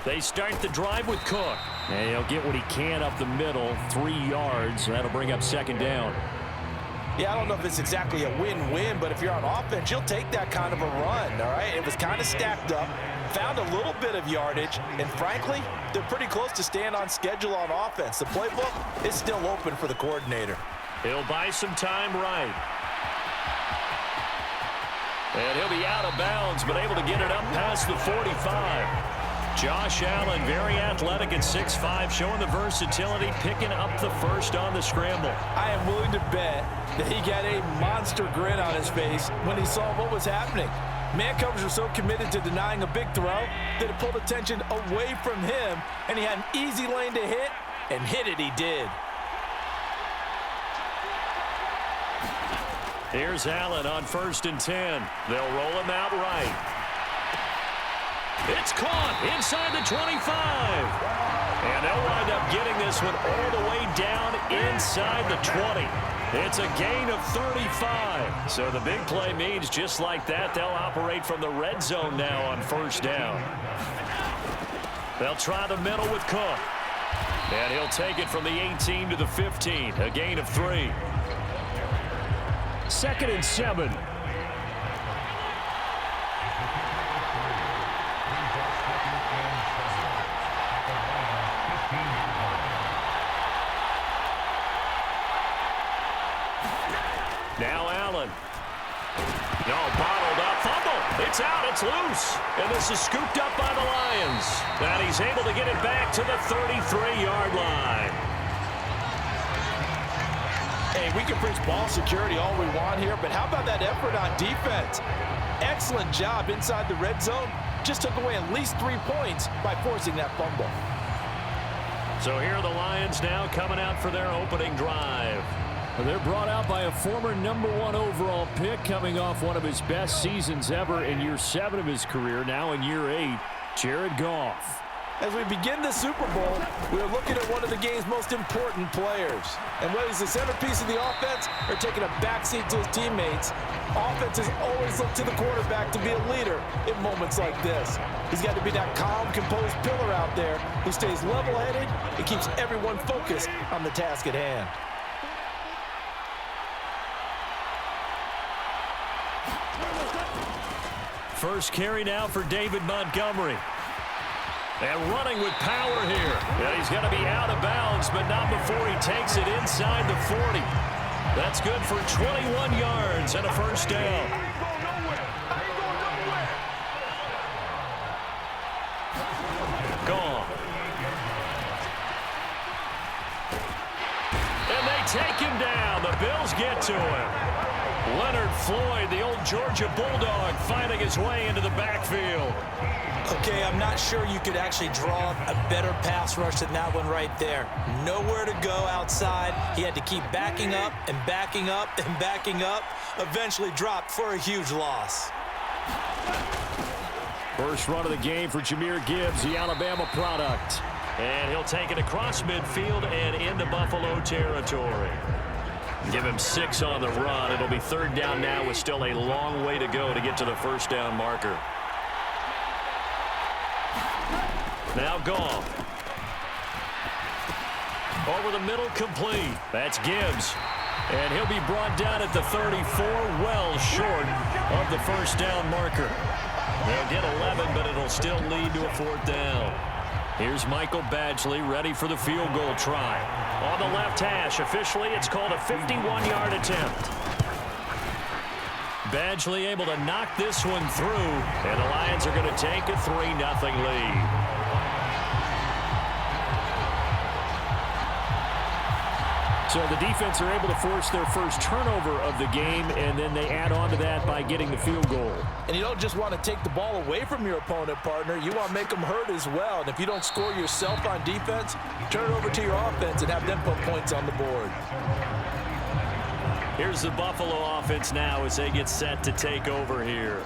They start the drive with Cook. And he'll get what he can up the middle, 3 yards. That'll bring up second down. Yeah, I don't know if it's exactly a win-win, but if you're on offense, you'll take that kind of a run, all right? It was kind of stacked up, found a little bit of yardage, and frankly, they're pretty close to staying on schedule on offense. The playbook is still open for the coordinator. He'll buy some time right. And he'll be out of bounds, but able to get it up past the 45. Josh Allen, very athletic at 6'5", showing the versatility, picking up the first on the scramble. I am willing to bet that he got a monster grin on his face when he saw what was happening. Man coverage were so committed to denying a big throw that it pulled attention away from him, and he had an easy lane to hit, and hit it he did. Here's Allen on 1st and 10. They'll roll him out right. It's caught inside the 25. And they'll wind up getting this one all the way down inside the 20. It's a gain of 35. So the big play means just like that, they'll operate from the red zone now on 1st down. They'll try the middle with Cook. And he'll take it from the 18 to the 15. A gain of 3. 2nd and 7. Now Allen. No, bottled up. Fumble. It's out. It's loose. And this is scooped up by the Lions. And he's able to get it back to the 33-yard line. Hey, we can preach ball security all we want here, but how about that effort on defense? Excellent job inside the red zone. Just took away at least 3 points by forcing that fumble. So here are the Lions now coming out for their opening drive. They're brought out by a former #1 overall pick coming off one of his best seasons ever in year 7 of his career, now in year 8, Jared Goff. As we begin the Super Bowl, we are looking at one of the game's most important players. And whether he's the centerpiece of the offense or taking a backseat to his teammates, offenses always look to the quarterback to be a leader in moments like this. He's got to be that calm, composed pillar out there who stays level-headed and keeps everyone focused on the task at hand. First carry now for David Montgomery. And running with power here. And he's going to be out of bounds, but not before he takes it inside the 40. That's good for 21 yards and a first down. Gone. And they take him down. The Bills get to him. Leonard Floyd, the old Georgia Bulldog, finding his way into the backfield. Okay, I'm not sure you could actually draw a better pass rush than that one right there. Nowhere to go outside. He had to keep backing up and backing up and backing up. Eventually dropped for a huge loss. First run of the game for Jahmyr Gibbs, the Alabama product. And he'll take it across midfield and into Buffalo territory. Give him 6 on the run. It'll be 3rd down now with still a long way to go to get to the first down marker. Now Goff. Over the middle, complete. That's Gibbs. And he'll be brought down at the 34, well short of the first down marker. They'll get 11, but it'll still lead to a 4th down. Here's Michael Badgley ready for the field goal try. On the left hash, officially it's called a 51-yard attempt. Badgley able to knock this one through, and the Lions are going to take a 3-0 lead. So the defense are able to force their first turnover of the game, and then they add on to that by getting the field goal. And you don't just want to take the ball away from your opponent, partner. You want to make them hurt as well. And if you don't score yourself on defense, turn it over to your offense and have them put points on the board. Here's the Buffalo offense now as they get set to take over here.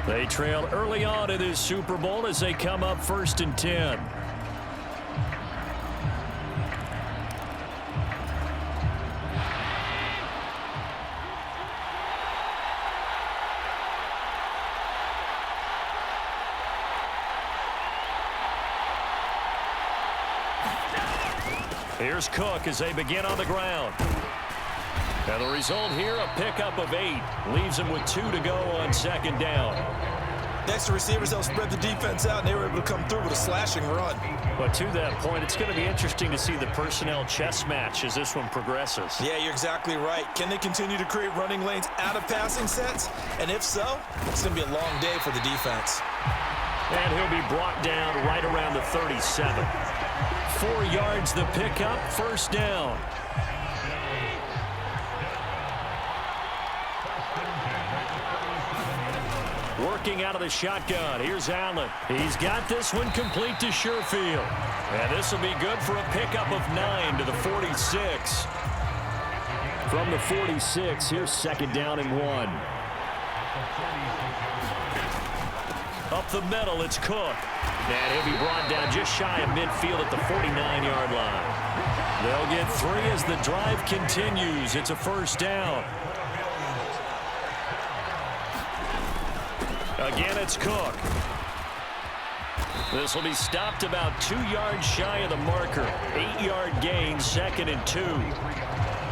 They trail early on in this Super Bowl as they come up 1st and 10. Here's Cook as they begin on the ground. And the result here, a pickup of 8. Leaves him with 2 to go on second down. Next, the receivers helped spread the defense out, and they were able to come through with a slashing run. But to that point, it's going to be interesting to see the personnel chess match as this one progresses. Yeah, you're exactly right. Can they continue to create running lanes out of passing sets? And if so, it's going to be a long day for the defense. And he'll be brought down right around the 37. 4 yards the pickup, first down. Working out of the shotgun. Here's Allen. He's got this one complete to Sherfield. And this will be good for a pickup of 9 to the 46. From the 46, here's second down and 1. Up the middle, it's Cook. And he'll be brought down just shy of midfield at the 49-yard line. They'll get 3 as the drive continues. It's a first down. Again, it's Cook. This will be stopped about 2 yards shy of the marker. 8-yard gain, second and 2.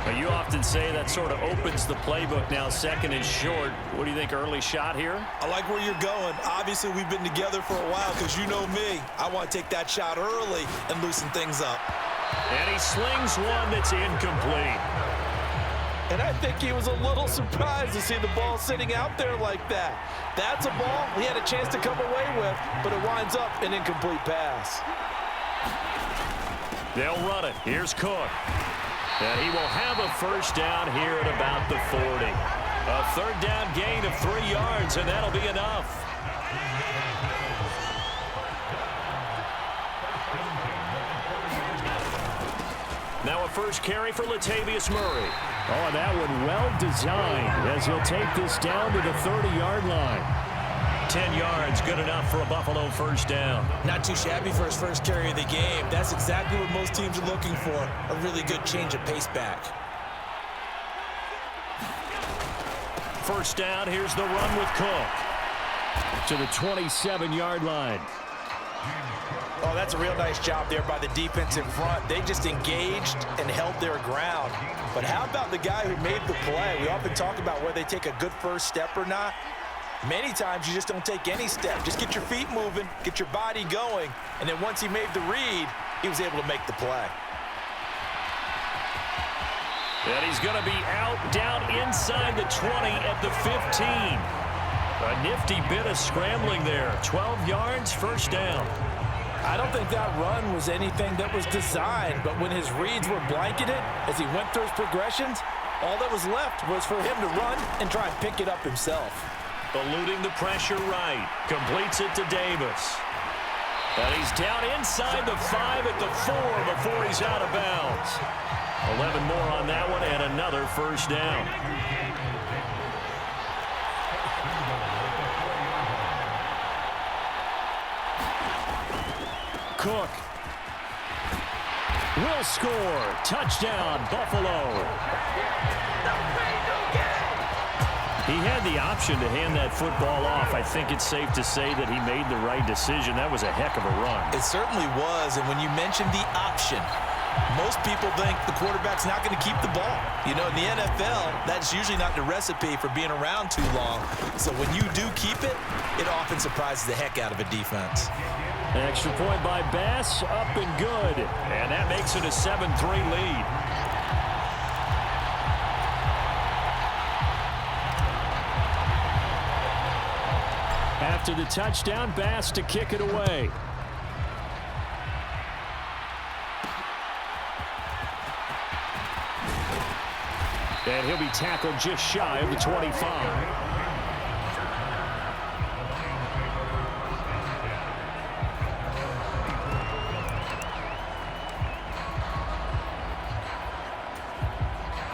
Now, you often say that sort of opens the playbook now, second and short. What do you think, early shot here? I like where you're going. Obviously, we've been together for a while because you know me. I want to take that shot early and loosen things up. And he slings one that's incomplete. And I think he was a little surprised to see the ball sitting out there like that. That's a ball he had a chance to come away with, but it winds up an incomplete pass. They'll run it. Here's Cook. And he will have a first down here at about the 40. A third down gain of 3 yards, and that'll be enough. Now a first carry for Latavius Murray. Oh, that one well designed as he'll take this down to the 30-yard line. 10 yards, good enough for a Buffalo first down. Not too shabby for his first carry of the game. That's exactly what most teams are looking for, a really good change of pace back. First down, here's the run with Cook. To the 27-yard line. Oh, that's a real nice job there by the defense in front. They just engaged and held their ground. But how about the guy who made the play? We often talk about whether they take a good first step or not. Many times you just don't take any step. Just get your feet moving, get your body going, and then once he made the read, he was able to make the play. And he's going to be out down inside the 20 at the 15. A nifty bit of scrambling there. 12 yards, first down. I don't think that run was anything that was designed, but when his reads were blanketed as he went through his progressions, all that was left was for him to run and try and pick it up himself. Eluding the pressure right. Completes it to Davis. And he's down inside the 5 at the 4 before he's out of bounds. 11 more on that one and another first down. Cook will score. Touchdown, Buffalo. He had the option to hand that football off. I think it's safe to say that he made the right decision. That was a heck of a run. It certainly was, and when you mentioned the option, most people think the quarterback's not going to keep the ball. You know, in the NFL, that's usually not the recipe for being around too long. So when you do keep it, it often surprises the heck out of a defense. Extra point by Bass, up and good. And that makes it a 7-3 lead. After the touchdown, Bass to kick it away. And he'll be tackled just shy of the 25.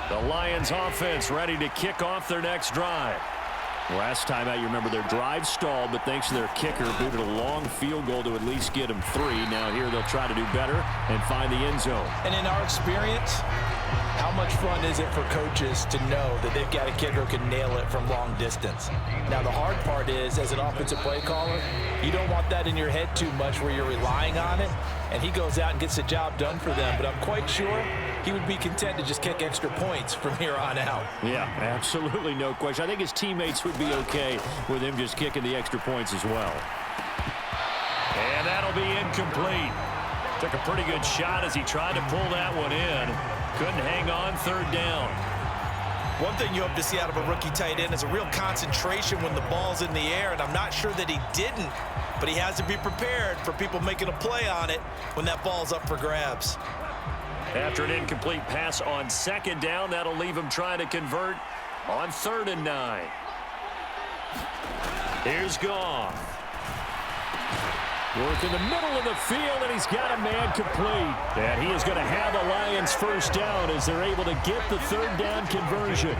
The Lions offense ready to kick off their next drive. Last time out, you remember their drive stalled, but thanks to their kicker, booted a long field goal to at least get them 3. Now here they'll try to do better and find the end zone. And in our experience, How much fun is it for coaches to know that they've got a kicker who can nail it from long distance? Now, the hard part is, as an offensive play caller, you don't want that in your head too much where you're relying on it, and he goes out and gets the job done for them. But I'm quite sure he would be content to just kick extra points from here on out. Yeah, absolutely no question. I think his teammates would be okay with him just kicking the extra points as well. And that'll be incomplete. Took a pretty good shot as he tried to pull that one in. Couldn't hang on, third down. One thing you hope to see out of a rookie tight end is a real concentration when the ball's in the air, and I'm not sure that he didn't, but he has to be prepared for people making a play on it when that ball's up for grabs. After an incomplete pass on second down, that'll leave him trying to convert on 3rd and 9. Here's Goff. Work in the middle of the field, and he's got a man complete. And he is going to have a Lions first down as they're able to get the 3rd down conversion.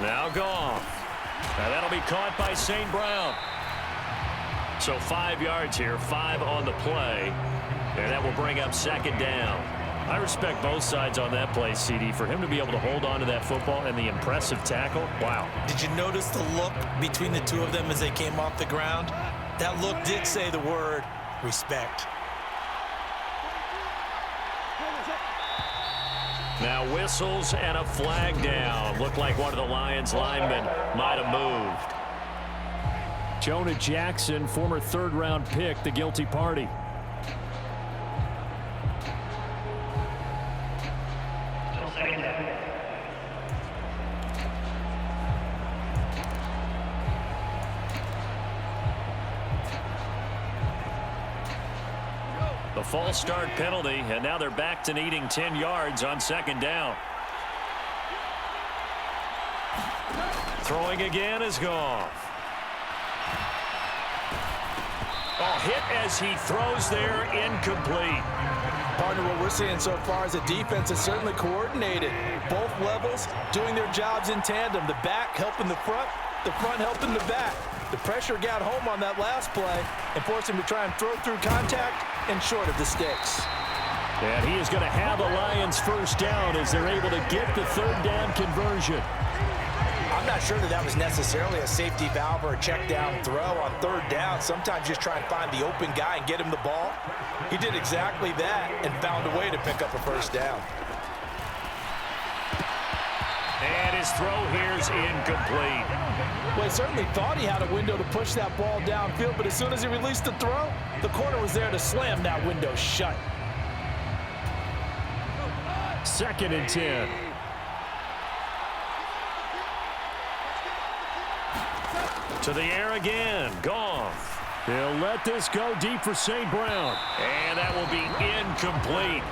Now Goff. Now that'll be caught by St. Brown. So 5 yards here, 5 on the play. And that will bring up 2nd down. I respect both sides on that play, CD. For him to be able to hold on to that football and the impressive tackle, wow. Did you notice the look between the two of them as they came off the ground? That look did say the word respect. Now whistles and a flag down. Looked like one of the Lions linemen might have moved. Jonah Jackson, former 3rd-round pick, the guilty party. The false start penalty, and now they're back to needing 10 yards on 2nd down. Throwing again is Goff. Oh, hit as he throws there, incomplete. Partner, what we're seeing so far is the defense is certainly coordinated. Both levels doing their jobs in tandem. The back helping the front helping the back. The pressure got home on that last play and forced him to try and throw through contact and short of the sticks. And he is going to have a Lions first down as they're able to get the 3rd down conversion. I'm not sure that was necessarily a safety valve or a check down throw on 3rd down. Sometimes just try and find the open guy and get him the ball. He did exactly that and found a way to pick up a first down. And his throw here's incomplete. Well, he certainly thought he had a window to push that ball downfield, but as soon as he released the throw, the corner was there to slam that window shut. 2nd and 10. To the air again, Goff. He'll let this go deep for St. Brown. And that will be incomplete.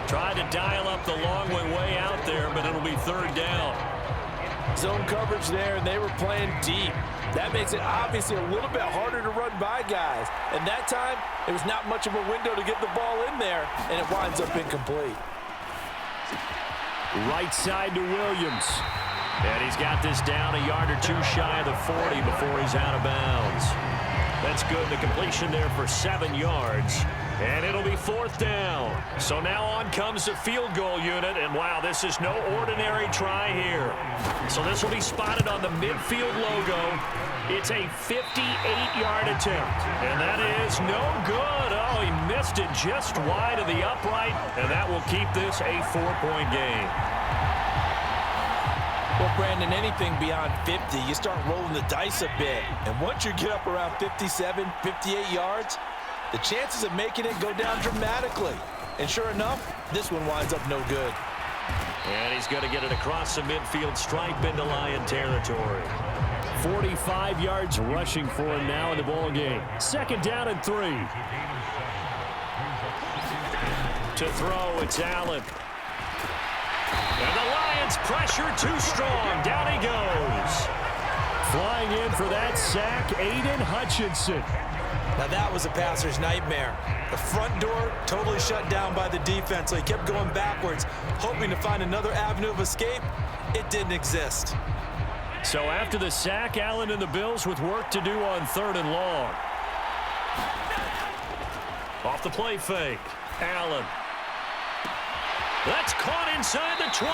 Tried to dial up the long one way out there, but it'll be 3rd down. Zone coverage there, and they were playing deep. That makes it obviously a little bit harder to run by guys. And that time, there was not much of a window to get the ball in there, and it winds up incomplete. Right side to Williams. And he's got this down a yard or 2 shy of the 40 before he's out of bounds. That's good. The completion there for 7 yards. And it'll be 4th down. So now on comes the field goal unit. And wow, this is no ordinary try here. So this will be spotted on the midfield logo. It's a 58-yard attempt. And that is no good. Oh, he missed it just wide of the upright. And that will keep this a 4-point game. Well, Brandon, anything beyond 50, you start rolling the dice a bit. And once you get up around 57, 58 yards, the chances of making it go down dramatically. And sure enough, this one winds up no good. And he's going to get it across the midfield stripe into Lion territory. 45 yards rushing for him now in the ball game. 2nd down and 3. To throw, it's Allen. And the Lions pressure too strong. Down he goes. Flying in for that sack, Aiden Hutchinson. Now that was a passer's nightmare. The front door totally shut down by the defense, so he kept going backwards, hoping to find another avenue of escape. It didn't exist. So after the sack, Allen and the Bills with work to do on 3rd and long. Off the play fake. Allen. That's caught inside the 20.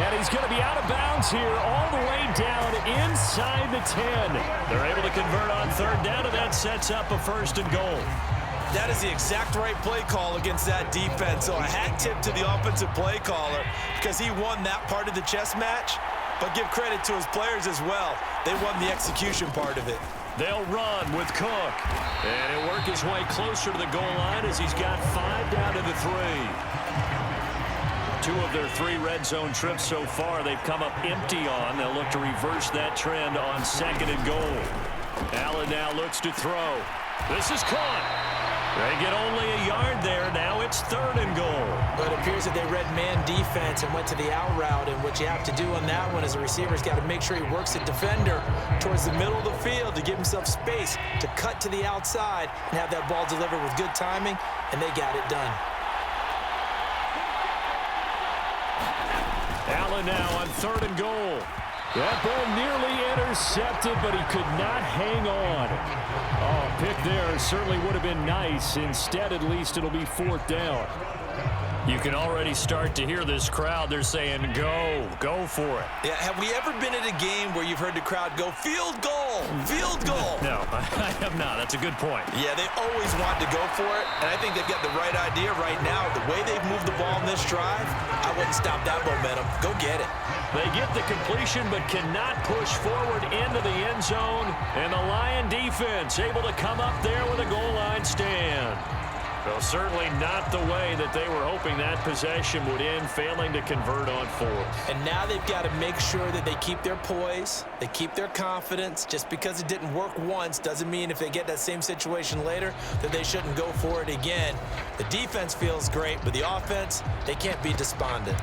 And he's going to be out of bounds here all the way down inside the 10. They're able to convert on 3rd down, and that sets up a 1st and goal. That is the exact right play call against that defense. So a hat tip to the offensive play caller because he won that part of the chess match. But give credit to his players as well. They won the execution part of it. They'll run with Cook. And he'll work his way closer to the goal line as he's got 5 down to the 3. 2 of their 3 red zone trips so far they've come up empty on. They'll look to reverse that trend on 2nd and goal. Allen now looks to throw. This is caught. They get only a yard there. Now it's 3rd and goal. But it appears that they read man defense and went to the out route. And what you have to do on that one as a receiver's got to make sure he works the defender towards the middle of the field to give himself space to cut to the outside and have that ball delivered with good timing. And they got it done. Allen now on 3rd and goal. That ball nearly intercepted, but he could not hang on. Oh, pick there certainly would have been nice. Instead, at least it'll be 4th down. You can already start to hear this crowd. They're saying, go for it. Yeah, have we ever been at a game where you've heard the crowd go, field goal, field goal? No, I have not. That's a good point. Yeah, they always want to go for it, and I think they've got the right idea right now. The way they've moved the ball in this drive, I wouldn't stop that momentum. Go get it. They get the completion but cannot push forward into the end zone. And the Lion defense able to come up there with a goal line stand. Well, certainly not the way that they were hoping that possession would end, failing to convert on 4th. And now they've got to make sure that they keep their poise, they keep their confidence. Just because it didn't work once doesn't mean if they get that same situation later that they shouldn't go for it again. The defense feels great, but the offense, they can't be despondent.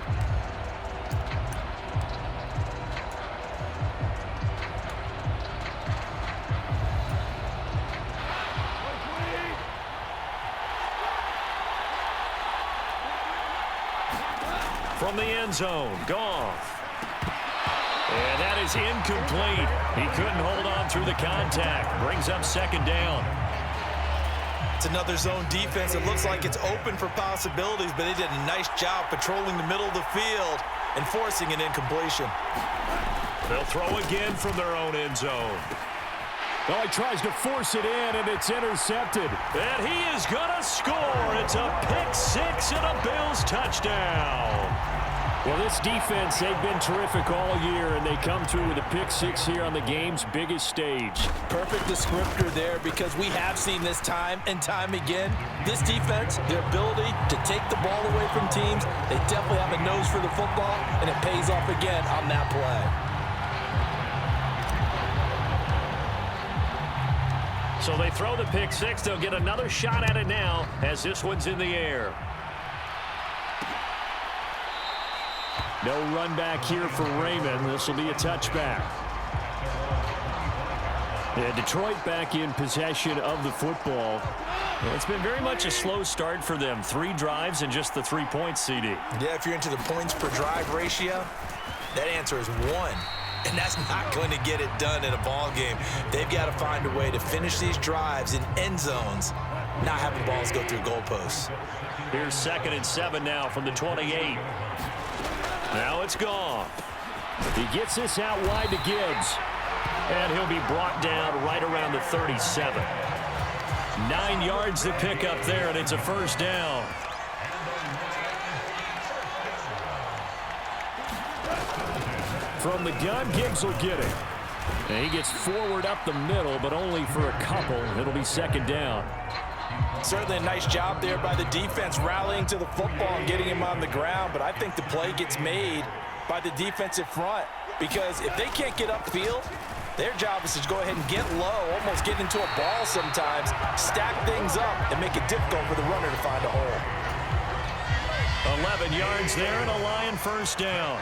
From the end zone, Goff. And that is incomplete. He couldn't hold on through the contact. Brings up 2nd down. It's another zone defense. It looks like it's open for possibilities, but they did a nice job patrolling the middle of the field and forcing an incompletion. They'll throw again from their own end zone. Well, he tries to force it in, and it's intercepted. And he is going to score. It's a pick-6 and a Bills touchdown. Well, this defense, they've been terrific all year, and they come through with a pick-6 here on the game's biggest stage. Perfect descriptor there because we have seen this time and time again. This defense, their ability to take the ball away from teams, they definitely have a nose for the football, and it pays off again on that play. So they throw the pick-6. They'll get another shot at it now as this one's in the air. No run back here for Raymond. This will be a touchback. Yeah, Detroit back in possession of the football. Well, it's been very much a slow start for them. 3 drives and just the 3 points, CD. Yeah, if you're into the points per drive ratio, that answer is 1. And that's not going to get it done in a ball game. They've got to find a way to finish these drives in end zones, not having balls go through goalposts. Here's 2nd and 7 now from the 28. Now it's gone. He gets this out wide to Gibbs. And he'll be brought down right around the 37. 9 yards to pick up there, and it's a 1st down. From the gun, Gibbs will get it. And he gets forward up the middle, but only for a couple. It'll be 2nd down. Certainly a nice job there by the defense rallying to the football and getting him on the ground, but I think the play gets made by the defensive front because if they can't get upfield, their job is to go ahead and get low, almost get into a ball sometimes, stack things up, and make it difficult for the runner to find a hole. 11 yards there and a Lion 1st down.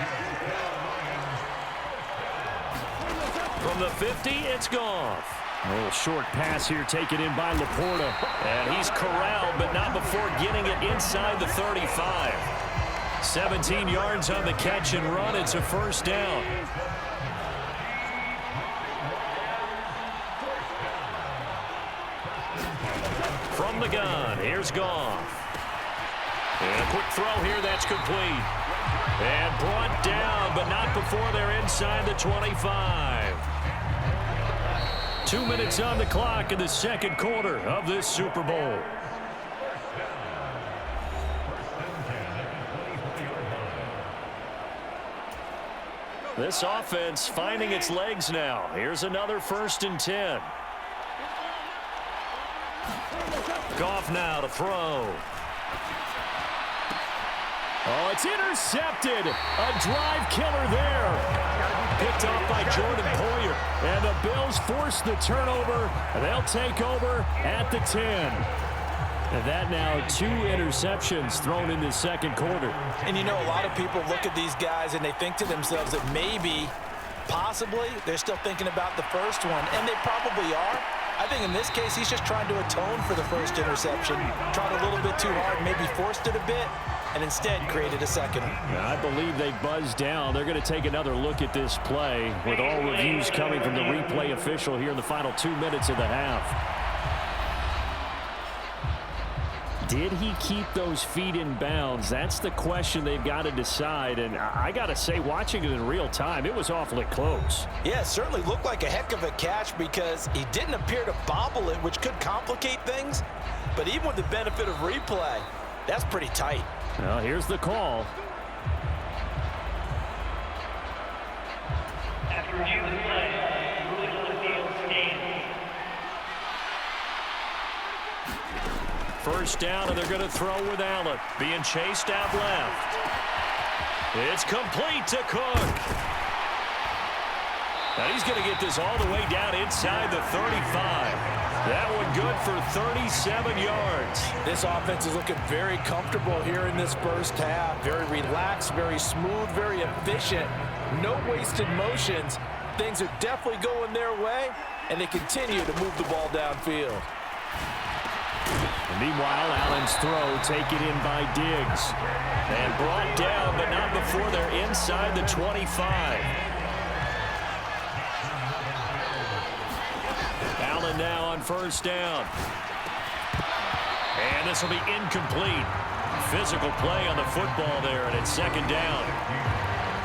From the 50, it's Goff. A little short pass here taken in by Laporta. And he's corralled, but not before getting it inside the 35. 17 yards on the catch and run. It's a 1st down. From the gun, here's Goff. And a quick throw here, that's complete. And brought down, but not before they're inside the 25. 2 minutes on the clock in the second quarter of this Super Bowl. This offense finding its legs now. Here's another 1st and 10. Goff now to throw. Oh, it's intercepted. A drive killer there. Picked off by Jordan Poyer. And the Bills force the turnover. They'll take over at the 10. And that now 2 interceptions thrown in the second quarter. And you know, a lot of people look at these guys and they think to themselves that maybe, possibly, they're still thinking about the first one. And they probably are. I think in this case, he's just trying to atone for the first interception. Tried a little bit too hard, maybe forced it a bit, and instead created a second one. I believe they buzzed down. They're going to take another look at this play with all reviews coming from the replay official here in the final 2 minutes of the half. Did he keep those feet in bounds? That's the question they've got to decide. And I got to say, watching it in real time, it was awfully close. Yeah, it certainly looked like a heck of a catch because he didn't appear to bobble it, which could complicate things. But even with the benefit of replay, that's pretty tight. Well, here's the call. After reviewing the play, ruling on the field standing. First down, and they're going to throw with Allen. Being chased out left. It's complete to Cook. Now he's going to get this all the way down inside the 35. That one good for 37 yards. This offense is looking very comfortable here in this first half. Very relaxed, very smooth, very efficient. No wasted motions. Things are definitely going their way, and they continue to move the ball downfield. Meanwhile, Allen's throw taken in by Diggs. And brought down, but not before they're inside the 25. Allen now on first down. And this will be incomplete. Physical play on the football there, and it's second down.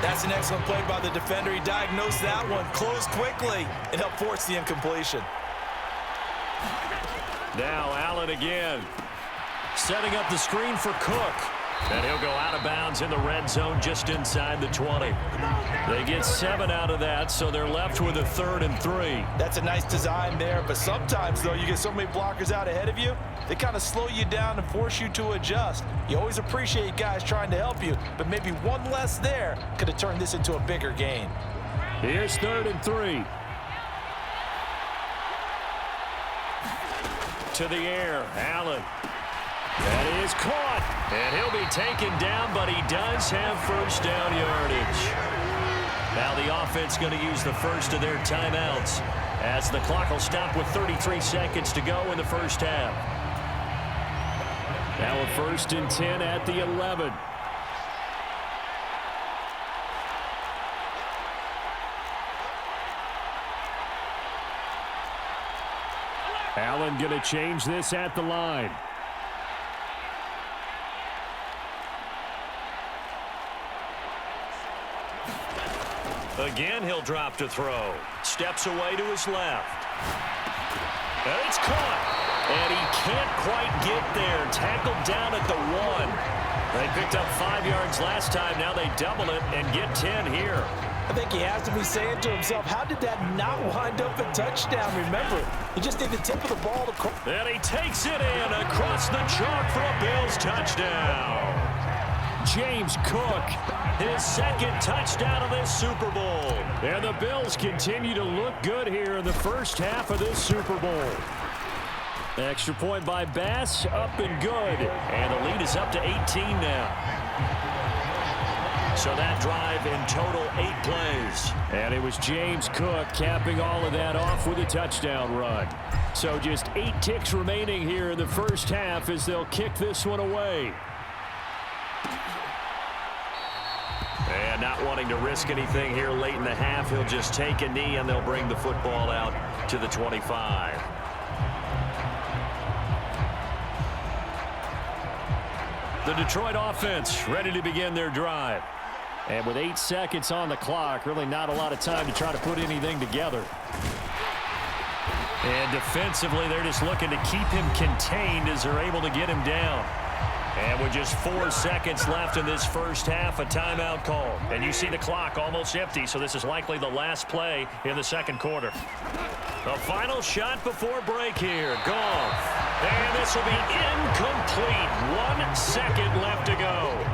That's an excellent play by the defender. He diagnosed that one, closed quickly, and helped force the incompletion. Now Allen again. Setting up the screen for Cook. And he'll go out of bounds in the red zone just inside the 20. They get 7 out of that, so they're left with a 3rd and 3. That's a nice design there, but sometimes, though, you get so many blockers out ahead of you, they kind of slow you down and force you to adjust. You always appreciate guys trying to help you, but maybe one less there could have turned this into a bigger gain. Here's 3rd and 3. To the air, Allen. That is caught, and he'll be taken down, but he does have first down yardage. Now the offense going to use the first of their timeouts as the clock will stop with 33 seconds to go in the first half. Now a 1st and 10 at the 11. Allen going to change this at the line. Again, he'll drop to throw. Steps away to his left. And it's caught. And he can't quite get there. Tackled down at the 1. They picked up 5 yards last time. Now they double it and get 10 here. I think he has to be saying to himself, how did that not wind up a touchdown? Remember, he just need the tip of the ball to... And he takes it in across the chalk for a Bills touchdown. James Cook, his 2nd touchdown of this Super Bowl. And the Bills continue to look good here in the first half of this Super Bowl. Extra point by Bass, up and good. And the lead is up to 18 now. So that drive in total 8 plays. And it was James Cook capping all of that off with a touchdown run. So just 8 ticks remaining here in the first half as they'll kick this one away. And not wanting to risk anything here late in the half, he'll just take a knee and they'll bring the football out to the 25. The Detroit offense ready to begin their drive. And with 8 seconds on the clock, really not a lot of time to try to put anything together. And defensively, they're just looking to keep him contained as they're able to get him down. And with just 4 seconds left in this first half, a timeout call. And you see the clock almost empty, so this is likely the last play in the second quarter. The final shot before break here. Goff. And this will be incomplete. 1 second left to go.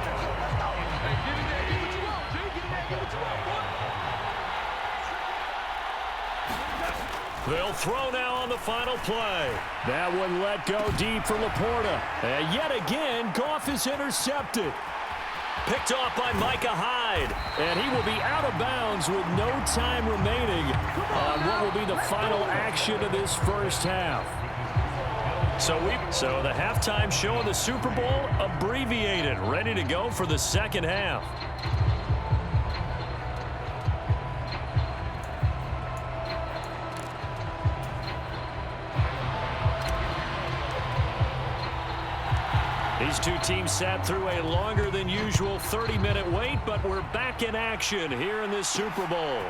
They'll throw now on the final play. That one let go deep for Laporta. And yet again, Goff is intercepted. Picked off by Micah Hyde. And he will be out of bounds with no time remaining on what will be the final action of this first half. So the halftime show of the Super Bowl abbreviated, ready to go for the second half. These two teams sat through a longer than usual 30-minute wait, but we're back in action here in this Super Bowl.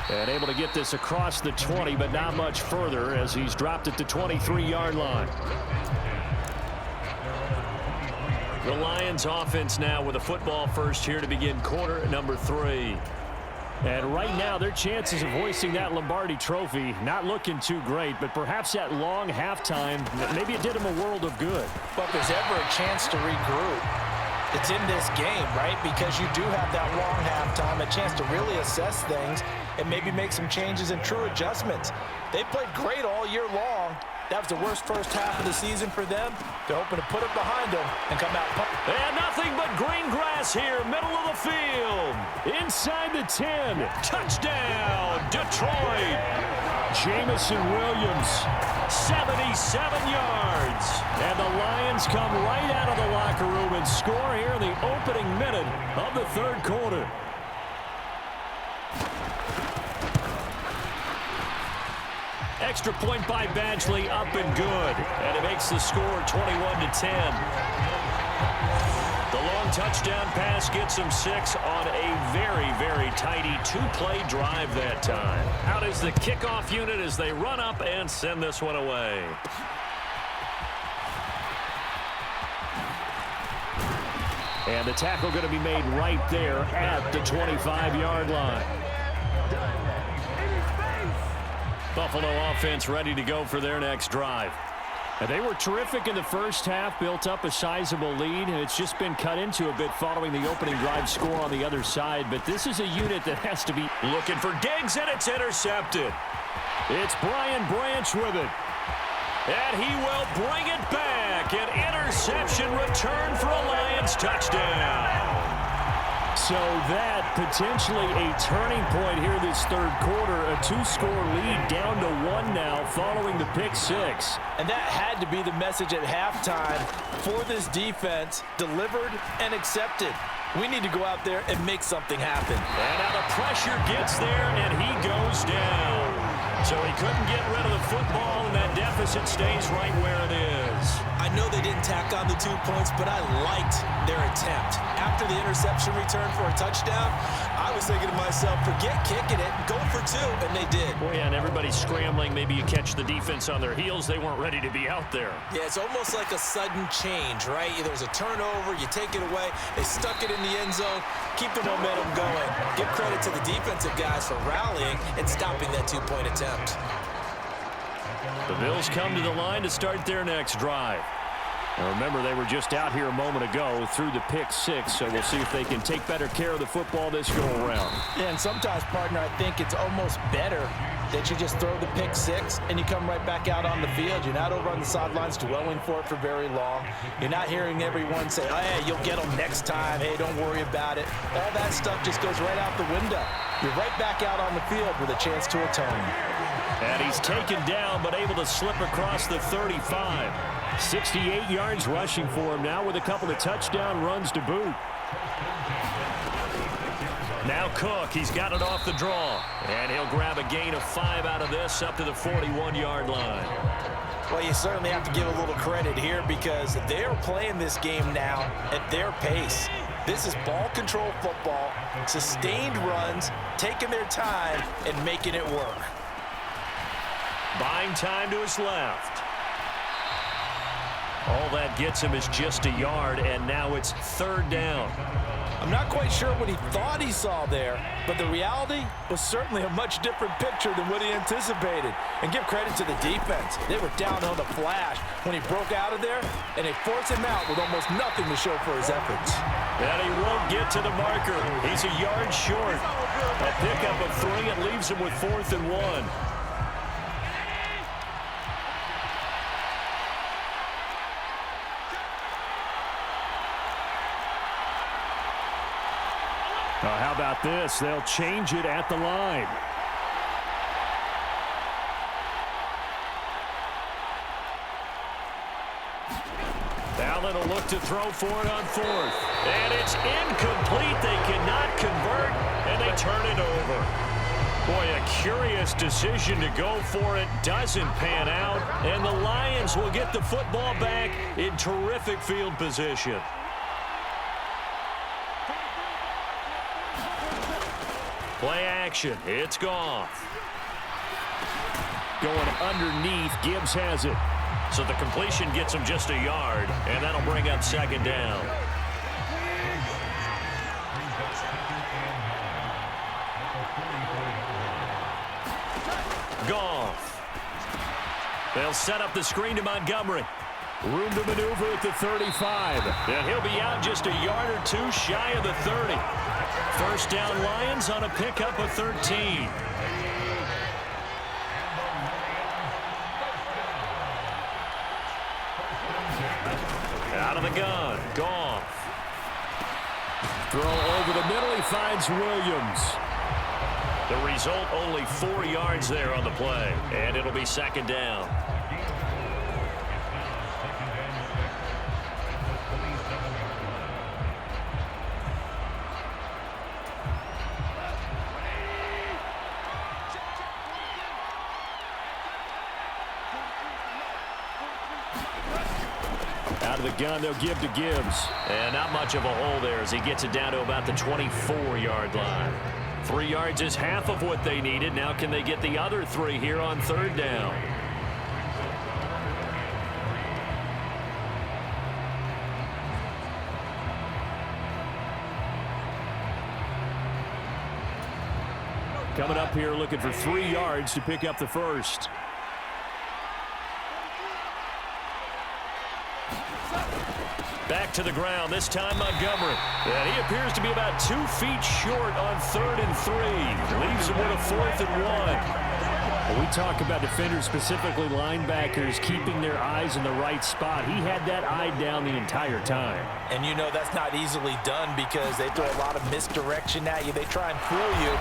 And able to get this across the 20, but not much further as he's dropped at the 23-yard line. The Lions offense now with a football first here to begin quarter number 3. And right now, their chances of hoisting that Lombardi trophy not looking too great, but perhaps that long halftime, maybe it did them a world of good. But if there's ever a chance to regroup, it's in this game, right? Because you do have that long halftime, a chance to really assess things and maybe make some changes and true adjustments. They played great all year long. That was the worst first half of the season for them. They're hoping to put it behind them and come out. And nothing but green grass here, middle of the field. Inside the 10. Touchdown, Detroit. Jamison Williams. 77 yards. And the Lions come right out of the locker room and score here in the opening minute of the third quarter. Extra point by Badgley, up and good. And it makes the score 21-10. The long touchdown pass gets them 6 on a very, very tidy 2-play drive that time. Out is the kickoff unit as they run up and send this one away. And the tackle going to be made right there at the 25-yard line. Buffalo offense ready to go for their next drive. And they were terrific in the first half, built up a sizable lead, and it's just been cut into a bit following the opening drive score on the other side. But this is a unit that has to be looking for Diggs, and it's intercepted. It's Brian Branch with it. And he will bring it back. An interception return for a Lions touchdown. So that potentially a turning point here this third quarter. A 2-score lead down to 1 now following the pick 6. And that had to be the message at halftime for this defense, delivered and accepted. We need to go out there and make something happen. And now the pressure gets there, and he goes down. So he couldn't get rid of the football, and that deficit stays right where it is. I know they didn't tack on the 2 points, but I liked their attempt. After the interception return for a touchdown, I was thinking to myself, forget kicking it, go for 2, and they did. Boy, and everybody's scrambling. Maybe you catch the defense on their heels. They weren't ready to be out there. Yeah, it's almost like a sudden change, right? There's a turnover, you take it away, they stuck it in the end zone, keep the momentum going. Give credit to the defensive guys for rallying and stopping that 2-point attempt. The Bills come to the line to start their next drive. Now remember, they were just out here a moment ago through the pick 6, so we'll see if they can take better care of the football this go-around. Yeah, and sometimes, partner, I think it's almost better that you just throw the pick 6 and you come right back out on the field. You're not over on the sidelines dwelling for it for very long. You're not hearing everyone say, oh, hey, you'll get them next time. Hey, don't worry about it. All that stuff just goes right out the window. You're right back out on the field with a chance to atone. And he's taken down, but able to slip across the 35. 68 yards rushing for him now with a couple of touchdown runs to boot. Now Cook, he's got it off the draw. And he'll grab a gain of 5 out of this up to the 41-yard line. Well, you certainly have to give a little credit here because they're playing this game now at their pace. This is ball control football, sustained runs, taking their time, and making it work. Buying time to his left. All that gets him is just a yard, and now it's third down. I'm not quite sure what he thought he saw there, but the reality was certainly a much different picture than what he anticipated. And give credit to the defense. They were down on the flash when he broke out of there, and they forced him out with almost nothing to show for his efforts. And he won't get to the marker. He's a yard short. A pickup of 3 and leaves him with 4th and 1. How about this? They'll change it at the line. Allen will look to throw for it on 4th. And it's incomplete. They cannot convert, and they turn it over. Boy, a curious decision to go for it. Doesn't pan out, and the Lions will get the football back in terrific field position. Play action. It's Goff. Going underneath. Gibbs has it. So the completion gets him just a yard, and that'll bring up 2nd down. Goff. They'll set up the screen to Montgomery. Room to maneuver at the 35. And he'll be out just a yard or 2 shy of the 30. First down Lions on a pickup of 13. Out of the gun. Goff. Throw over the middle. He finds Williams. The result, only 4 yards there on the play. And it'll be 2nd down. Out of the gun, they'll give to Gibbs. And not much of a hole there as he gets it down to about the 24-yard line. 3 yards is half of what they needed. Now can they get the other 3 here on 3rd down? Coming up here looking for 3 yards to pick up the first. Back to the ground, this time Montgomery. And he appears to be about 2 feet short on 3rd and 3. Leaves him with a 4th and 1. When we talk about defenders, specifically linebackers, keeping their eyes in the right spot, he had that eye down the entire time. And you know that's not easily done because they throw a lot of misdirection at you. They try and fool you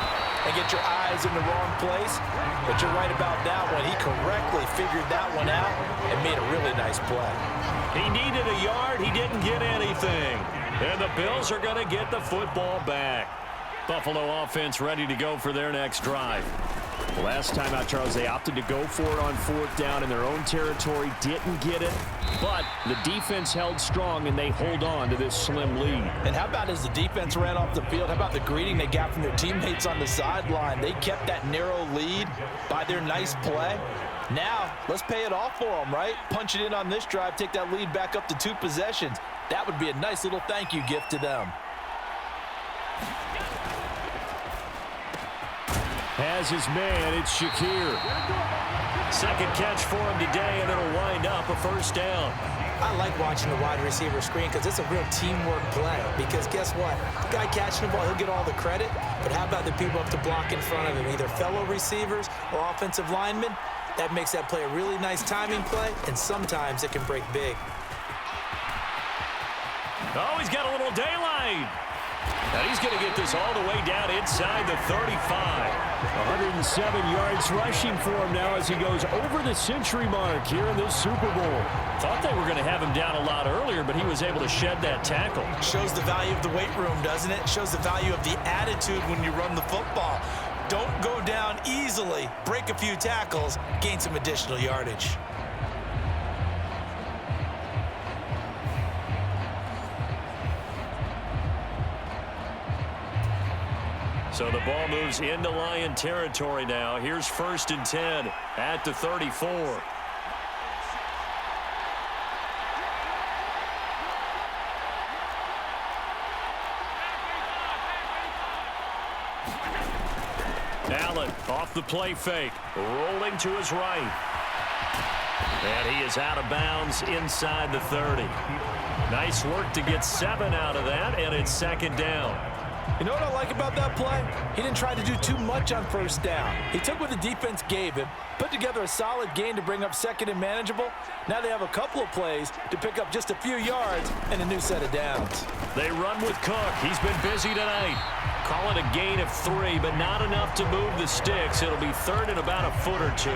and get your eyes in the wrong place. But you're right about that one. He correctly figured that one out and made a really nice play. He needed a yard. He didn't get anything. And the Bills are going to get the football back. Buffalo offense ready to go for their next drive. Last time out, Charles, they opted to go for it on 4th down in their own territory. Didn't get it, but the defense held strong, and they hold on to this slim lead. And how about as the defense ran off the field, how about the greeting they got from their teammates on the sideline? They kept that narrow lead by their nice play. Now, let's pay it off for them, right? Punch it in on this drive, take that lead back up to 2 possessions. That would be a nice little thank you gift to them. Has his man, it's Shakir. Second catch for him today, and it'll wind up a first down. I like watching the wide receiver screen because it's a real teamwork play. Because guess what? The guy catching the ball, he'll get all the credit. But how about the people up to block in front of him, either fellow receivers or offensive linemen? That makes that play a really nice timing play, and sometimes it can break big. Oh, he's got a little daylight. And he's going to get this all the way down inside the 35. 107 yards rushing for him now as he goes over the century mark here in this Super Bowl. Thought they were going to have him down a lot earlier, but he was able to shed that tackle. Shows the value of the weight room, doesn't it? Shows the value of the attitude when you run the football. Don't go down easily. Break a few tackles. Gain some additional yardage. So the ball moves into Lion territory now. Here's 1st and 10 at the 34. Allen off the play fake, rolling to his right. And he is out of bounds inside the 30. Nice work to get 7 out of that, and it's 2nd down. You know what I like about that play? He didn't try to do too much on 1st down. He took what the defense gave him, put together a solid gain to bring up 2nd and manageable. Now they have a couple of plays to pick up just a few yards and a new set of downs. They run with Cook. He's been busy tonight. Call it a gain of 3, but not enough to move the sticks. It'll be 3rd and about a foot or 2.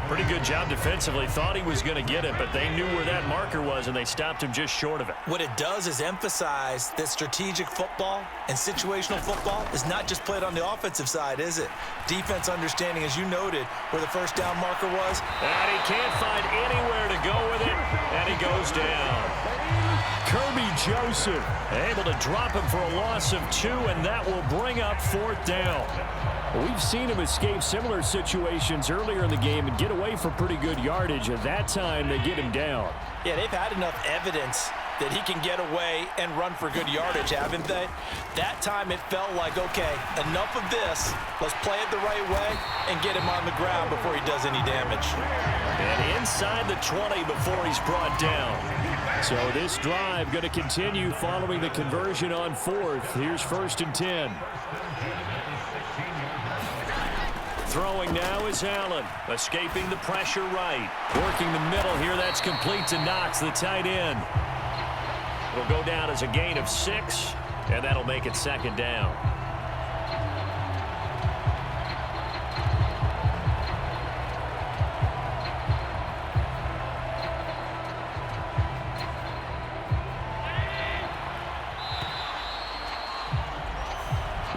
Pretty good job defensively. Thought he was going to get it, but they knew where that marker was, and they stopped him just short of it. What it does is emphasize that strategic football and situational football is not just played on the offensive side, is it? Defense understanding, as you noted, where the 1st down marker was. And he can't find anywhere to go with it, and he goes down. Kirby Joseph Able to drop him for a loss of 2, and that will bring up 4th down. We've seen him escape similar situations earlier in the game and get away for pretty good yardage. At that time, they get him down. Yeah, they've had enough evidence that he can get away and run for good yardage, haven't they? That time it felt like, okay, enough of this. Let's play it the right way and get him on the ground before he does any damage. And inside the 20 before he's brought down. So this drive going to continue following the conversion on 4th. Here's 1st and 10. Throwing now is Allen, escaping the pressure right. Working the middle here, that's complete to Knox, the tight end. It'll go down as a gain of 6, and that'll make it 2nd down.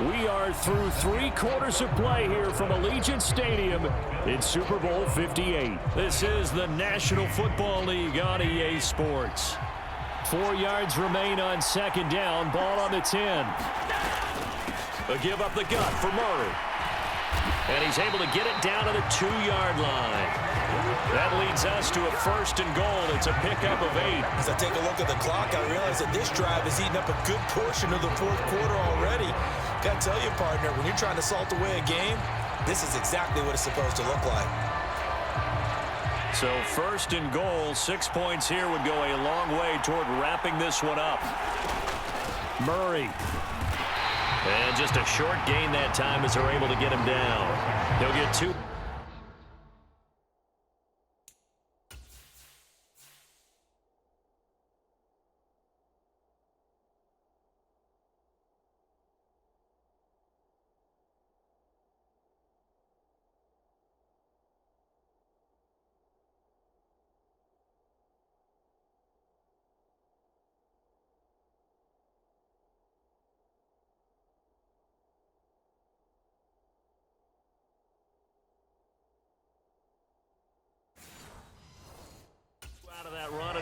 We are through 3 quarters of play here from Allegiant Stadium in Super Bowl 58. This is the National Football League on EA Sports. 4 yards remain on 2nd down. Ball on the 10. A give up the gut for Murray. And he's able to get it down to the 2-yard line. That leads us to a 1st and goal. It's a pickup of 8. As I take a look at the clock, I realize that this drive has eaten up a good portion of the 4th quarter already. Got to tell you, partner, when you're trying to salt away a game, this is exactly what it's supposed to look like. So 1st and goal, 6 points here would go a long way toward wrapping this one up. Murray. And just a short gain that time as they're able to get him down. He'll get 2.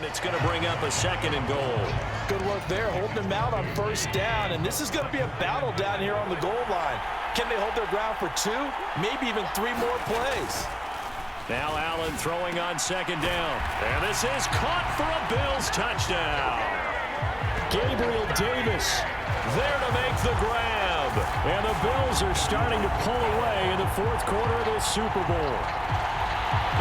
It's going to bring up a 2nd and goal. Good work there, holding him out on 1st down, and this is going to be a battle down here on the goal line. Can they hold their ground for 2, maybe even 3 more plays? Now Allen throwing on 2nd down. And this is caught for a Bills touchdown. Gabriel Davis there to make the grab. And the Bills are starting to pull away in the 4th quarter of the Super Bowl.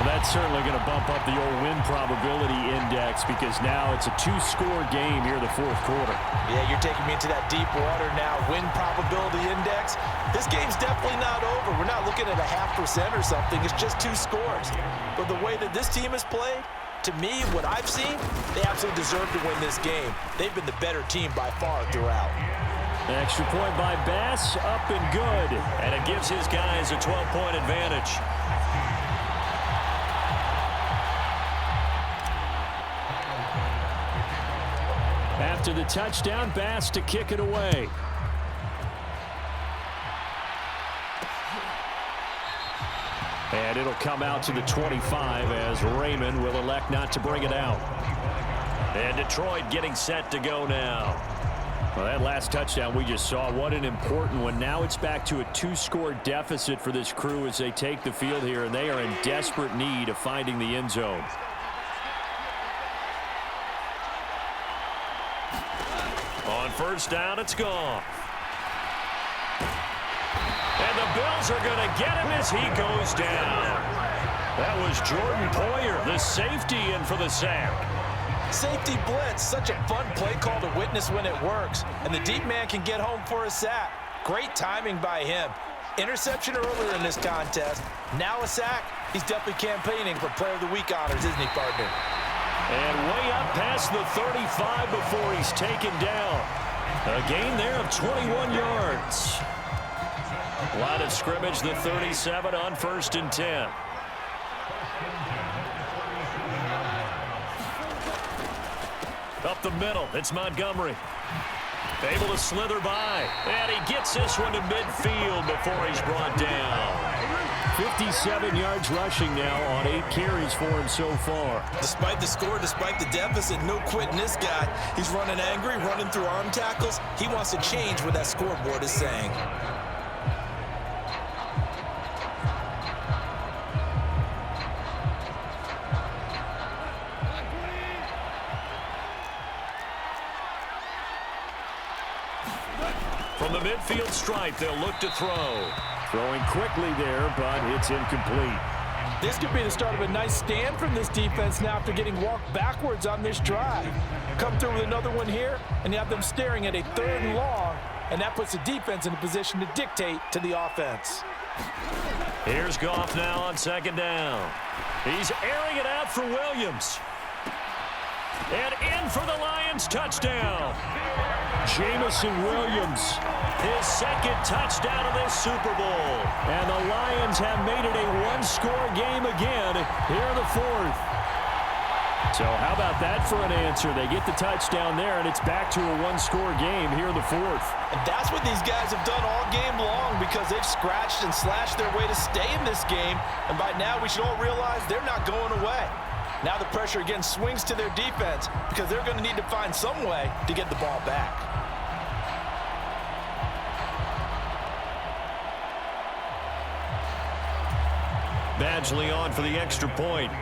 Well, that's certainly going to bump up the old win probability index because now it's a 2-score game here in the 4th quarter. Yeah, you're taking me into that deep water now. Win probability index. This game's definitely not over. We're not looking at a 0.5% or something. It's just 2 scores. But the way that this team has played, to me, what I've seen, they absolutely deserve to win this game. They've been the better team by far throughout. An extra point by Bass, up and good. And it gives his guys a 12-point advantage. After the touchdown, Bass to kick it away. And it'll come out to the 25 as Raymond will elect not to bring it out. And Detroit getting set to go now. Well, that last touchdown we just saw, what an important one. Now it's back to a 2-score deficit for this crew as they take the field here, and they are in desperate need of finding the end zone. On first down, it's gone. And the Bills are going to get him as he goes down. That was Jordan Poyer, the safety, in for the sack. Safety blitz, such a fun play call to witness when it works. And the deep man can get home for a sack. Great timing by him. Interception earlier in this contest. Now a sack. He's definitely campaigning for Player of the Week honors, isn't he, partner? And way up past the 35 before he's taken down. A gain there of 21 yards. Line of scrimmage, the 37 on 1st and 10. Up the middle, it's Montgomery. Able to slither by. And he gets this one to midfield before he's brought down. 57 yards rushing now on 8 carries for him so far. Despite the score, despite the deficit, no quitting this guy. He's running angry, running through arm tackles. He wants to change what that scoreboard is saying. From the midfield stripe, they'll look to throw. Throwing quickly there, but it's incomplete. This could be the start of a nice stand from this defense now after getting walked backwards on this drive. Come through with another one here, and you have them staring at a 3rd and long, and that puts the defense in a position to dictate to the offense. Here's Goff now on 2nd down. He's airing it out for Williams. And in for the Lions, touchdown. Jamison Williams. His 2nd touchdown of this Super Bowl. And the Lions have made it a 1-score game again here in the 4th. So how about that for an answer? They get the touchdown there, and it's back to a 1-score game here in the 4th. And that's what these guys have done all game long because they've scratched and slashed their way to stay in this game. And by now we should all realize they're not going away. Now the pressure again swings to their defense because they're going to need to find some way to get the ball back. Badgley on for the extra point.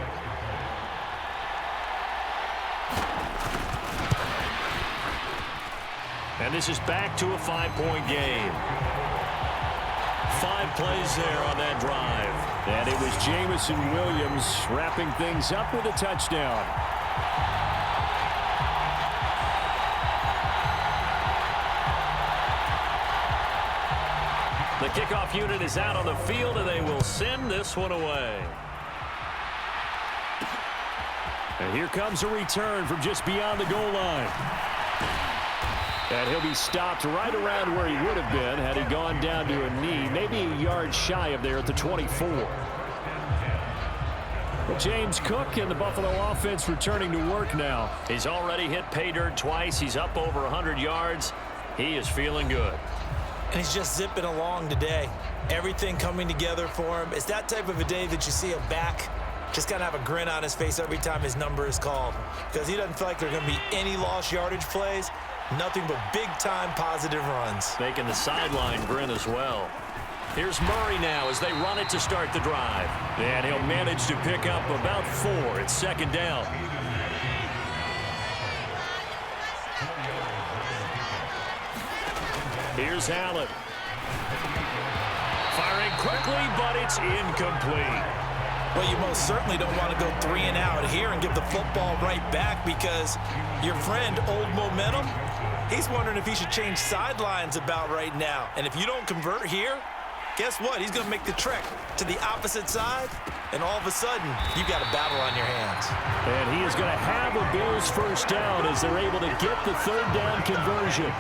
And this is back to a 5-point game. 5 plays there on that drive. And it was Jamison Williams wrapping things up with a touchdown. The kickoff unit is out on the field, and they will send this one away. And here comes a return from just beyond the goal line. And he'll be stopped right around where he would have been had he gone down to a knee, maybe a yard shy of there at the 24. Well, James Cook and the Buffalo offense returning to work now. He's already hit pay dirt twice. He's up over 100 yards. He is feeling good. And he's just zipping along today. Everything coming together for him. It's that type of a day that you see a back just kind of have a grin on his face every time his number is called because he doesn't feel like there are going to be any lost yardage plays. Nothing but big-time positive runs. Making the sideline grin as well. Here's Murray now as they run it to start the drive. And he'll manage to pick up about 4. It's 2nd down. Here's Allen. Firing quickly, but it's incomplete. Well, you most certainly don't want to go 3 and out here and give the football right back because your friend, Old Momentum, he's wondering if he should change sidelines about right now. And if you don't convert here, guess what? He's going to make the trek to the opposite side, and all of a sudden, you've got a battle on your hands. And he is going to have a Bills first down as they're able to get the 3rd down conversion.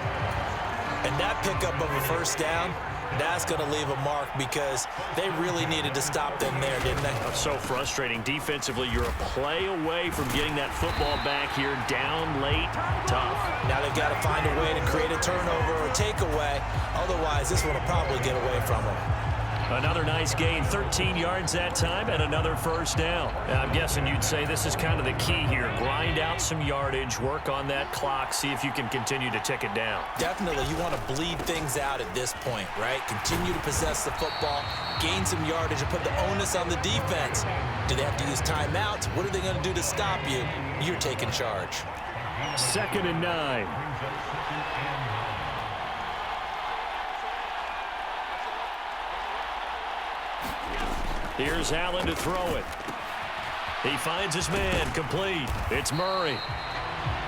And that pickup of a first down, that's going to leave a mark because they really needed to stop them there, didn't they? So frustrating. Defensively, you're a play away from getting that football back here down late. Tough. Now they've got to find a way to create a turnover or takeaway. Otherwise, this one will probably get away from them. Another nice gain, 13 yards that time, and another first down. I'm guessing you'd say this is kind of the key here. Grind out some yardage, work on that clock, see if you can continue to tick it down. Definitely, you want to bleed things out at this point, right? Continue to possess the football, gain some yardage, and put the onus on the defense. Do they have to use timeouts? What are they going to do to stop you? You're taking charge. 2nd and 9. Here's Allen to throw it. He finds his man, complete. It's Murray.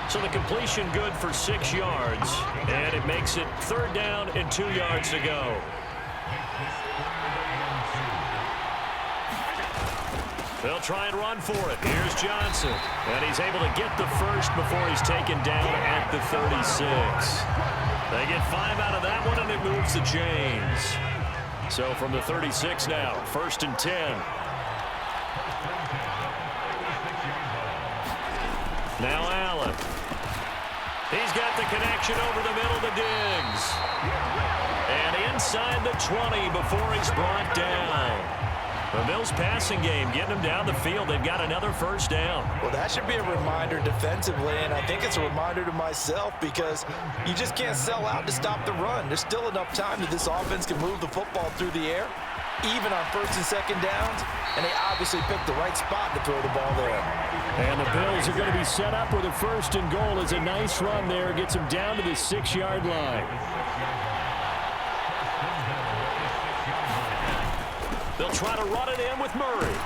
So the completion good for 6 yards, and it makes it 3rd down and 2 yards to go. They'll try and run for it. Here's Johnson, and he's able to get the first before he's taken down at the 36. They get 5 out of that one, and it moves the chains. So from the 36 now, 1st and 10. Now Allen. He's got the connection over the middle to Diggs. And inside the 20 before he's brought down. The Bills passing game getting them down the field. They've got another first down. Well, that should be a reminder defensively, and I think it's a reminder to myself because you just can't sell out to stop the run. There's still enough time that this offense can move the football through the air, even on 1st and 2nd downs, and they obviously picked the right spot to throw the ball there. And the Bills are going to be set up with a 1st and goal. It's a nice run there. Gets them down to the 6-yard line. They'll try to run it in with Murray.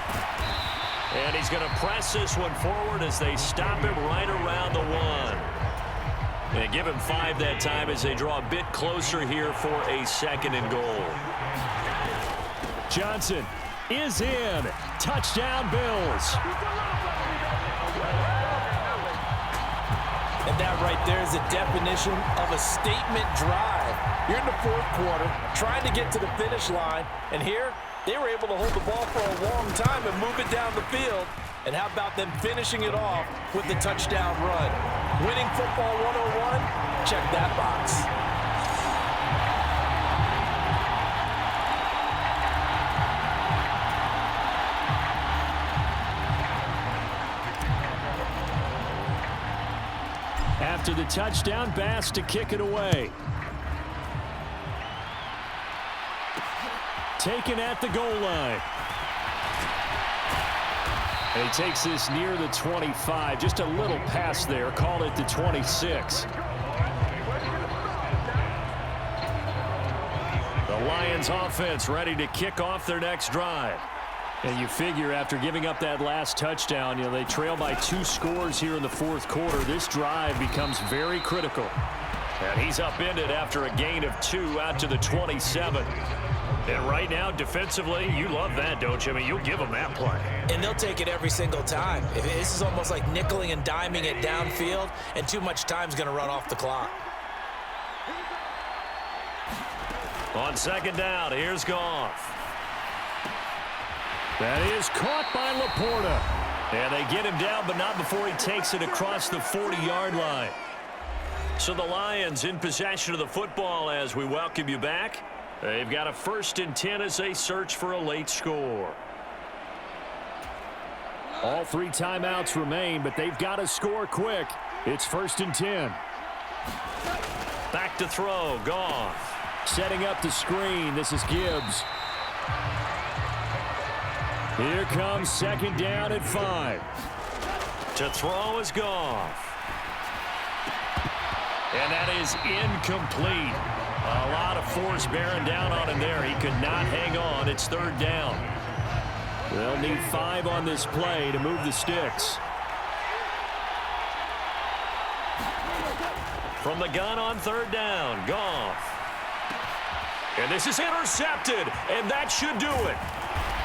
And he's going to press this one forward as they stop him right around the 1. And give him 5 that time as they draw a bit closer here for a 2nd and goal. Johnson is in. Touchdown, Bills. And that right there is a definition of a statement drive. You're in the 4th quarter, trying to get to the finish line, and here they were able to hold the ball for a long time and move it down the field. And how about them finishing it off with the touchdown run? Winning football 101, check that box. After the touchdown, Bass to kick it away. Taken at the goal line. And he takes this near the 25. Just a little pass there. Call it the 26. The Lions offense ready to kick off their next drive. And you figure after giving up that last touchdown, they trail by 2 scores here in the 4th quarter. This drive becomes very critical. And he's upended after a gain of 2 out to the 27. And right now, defensively, you love that, don't you? I mean, you'll give them that play. And they'll take it every single time. This is almost like nickeling and diming it downfield, and too much time's going to run off the clock. On 2nd down, here's Goff. That is caught by Laporta. And they get him down, but not before he takes it across the 40-yard line. So the Lions in possession of the football as we welcome you back. They've got a 1st and 10 as they search for a late score. All 3 timeouts remain, but they've got to score quick. It's 1st and 10. Back to throw, Goff. Setting up the screen. This is Gibbs. Here comes 2nd down at 5. To throw is Goff. And that is incomplete. A lot of force bearing down on him there. He could not hang on. It's 3rd down. They'll need 5 on this play to move the sticks. From the gun on 3rd down, Goff. And this is intercepted, and that should do it.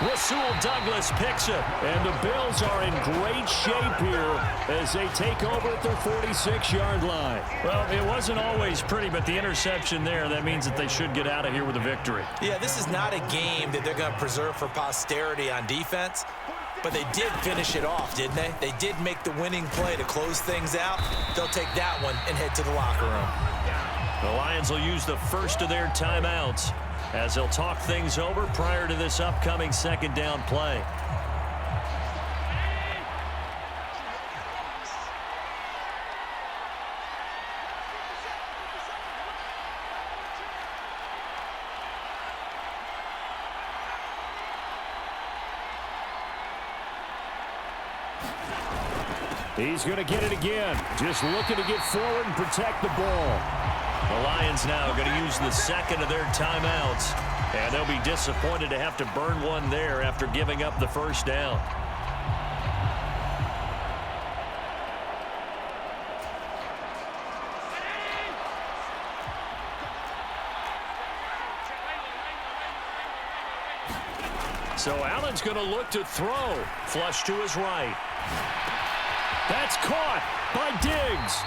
Rasul Douglas picks it. And the Bills are in great shape here as they take over at their 46-yard line. Well, it wasn't always pretty, but the interception there, that means that they should get out of here with a victory. Yeah, this is not a game that they're going to preserve for posterity on defense, but they did finish it off, didn't they? They did make the winning play to close things out. They'll take that one and head to the locker room. The Lions will use the first of their timeouts. as they'll talk things over prior to this upcoming second down play. He's going to get it again. Just looking to get forward and protect the ball. The Lions now going to use the second of their timeouts. And they'll be disappointed to have to burn one there after giving up the first down. So Allen's going to look to throw. Flush to his right. That's caught by Diggs.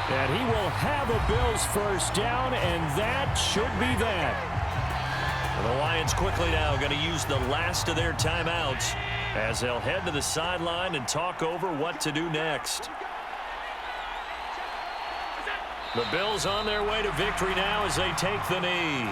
And he will have a Bills first down, and that should be that. The Lions quickly now going to use the last of their timeouts as they'll head to the sideline and talk over what to do next. The Bills on their way to victory now as they take the knee.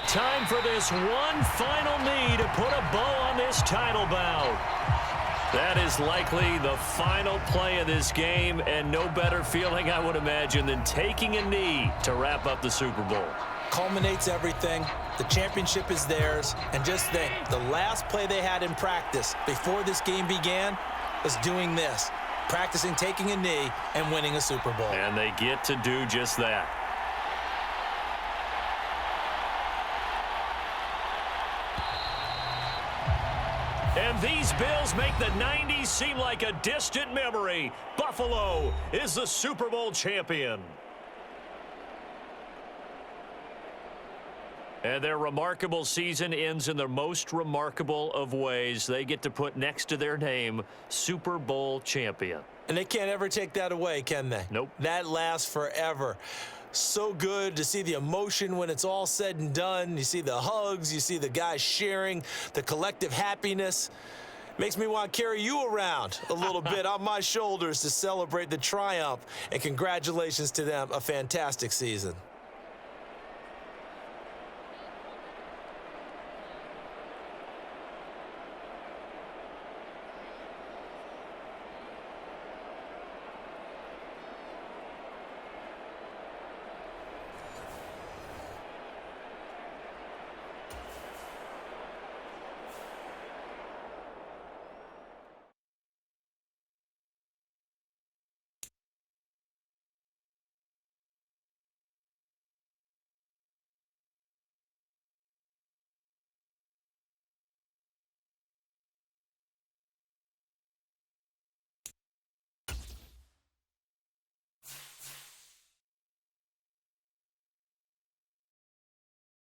Time for this one final knee to put a bow on this title bout. That is likely the final play of this game, and no better feeling, I would imagine, than taking a knee to wrap up the Super Bowl. Culminates everything. The championship is theirs. And just think, the last play they had in practice before this game began was doing this, practicing taking a knee and winning a Super Bowl. And they get to do just that. And these Bills make the 90s seem like a distant memory. Buffalo is the Super Bowl champion. And their remarkable season ends in the most remarkable of ways. They get to put next to their name, Super Bowl champion. And they can't ever take that away, can they? Nope. That lasts forever. So good to see the emotion when it's all said and done. You see the hugs, you see the guys sharing, the collective happiness. Makes me want to carry you around a little bit on my shoulders to celebrate the triumph. And congratulations to them, a fantastic season.